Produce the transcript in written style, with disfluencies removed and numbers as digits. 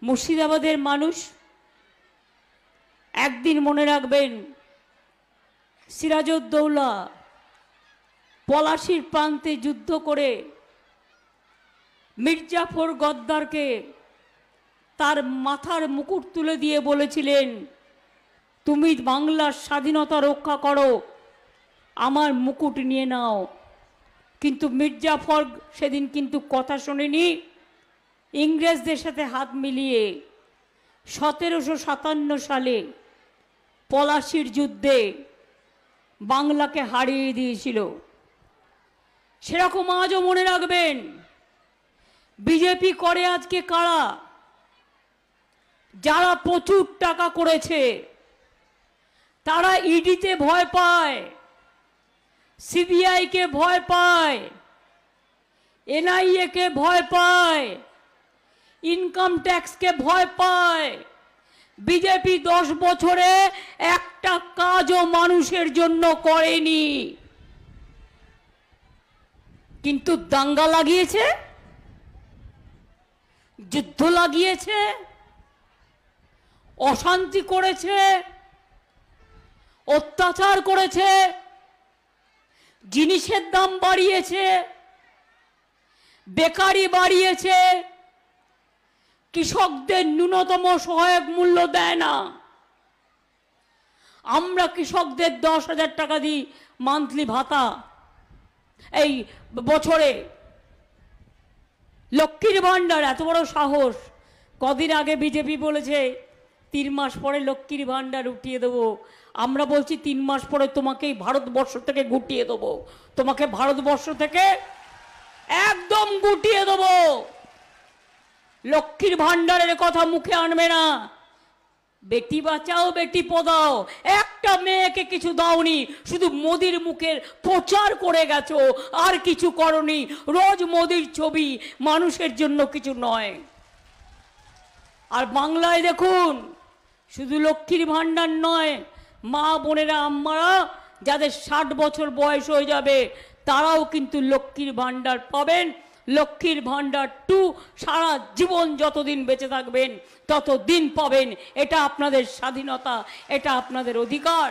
মুর্শিদাবাদের মানুষ একদিন মনে রাখবেন, সিরাজউদ্দৌলা পলাশির প্রান্তে যুদ্ধ করে মির্জাফর গদ্দারকে তার মাথার মুকুট তুলে দিয়ে বলেছিলেন, তুমি বাংলার স্বাধীনতা রক্ষা করো, আমার মুকুট নিয়ে নাও। কিন্তু মির্জাফর সেদিন কিন্তু কথা শোনেনি, ইংরেজদের সাথে হাত মিলিয়ে 1757 সালে পলাশির যুদ্ধে বাংলাকে হারিয়ে দিয়েছিল। সেরকম আজও মনে রাখবেন, বিজেপি করে আজকে কারা? যারা প্রচুর টাকা করেছে তারা ইডিতে ভয় পায়, সিবিআইকে ভয় পায়, এনআইএ কে ভয় পায়, ইনকাম ট্যাক্সকে ভয় পায়। বিজেপি 10 বছরে একটা কাজও মানুষের জন্য করেনি, কিন্তু দাঙ্গা লাগিয়েছে, যুদ্ধ লাগিয়েছে, অশান্তি করেছে, অত্যাচার করেছে, জিনিসের দাম বাড়িয়েছে, বেকারি বাড়িয়েছে, কৃষকদের ন্যূনতম সহায়ক মূল্য দেয় না। আমরা কৃষকদের 10,000 টাকা দিই মান্থলি ভাতা, এই বছরে লক্ষ্মীর ভান্ডার, এত বড় সাহস। কদিন আগে বিজেপি বলেছে 3 মাস পরে লক্ষ্মীর ভান্ডার উঠিয়ে দেবো। আমরা বলছি 3 মাস পরে তোমাকে ভারতবর্ষ থেকে গুটিয়ে দেবো, তোমাকে ভারতবর্ষ থেকে একদম গুটিয়ে দেবো। লক্ষ্মীর ভান্ডারের কথা মুখে আনবে না। বেটি বাঁচাও বেটি পড়াও, একটা মেয়েকে কিছু দাওনি, শুধু মোদির মুখের প্রচার করে গেছো, আর কিছু করনি। রোজ মোদির ছবি, মানুষের জন্য কিছু নয়। আর বাংলায় দেখুন, শুধু লক্ষ্মীর ভান্ডার নয়, মা বোনেরা আম্মারা যাদের 60 বছর বয়স হয়ে যাবে তারাও কিন্তু লক্ষ্মীর ভান্ডার পাবেন। লক্ষ্মীর ভান্ডার 2 সারা জীবন যতদিন বেঁচে থাকবেন ততদিন পাবেন। এটা আপনাদের স্বাধীনতা, এটা আপনাদের অধিকার।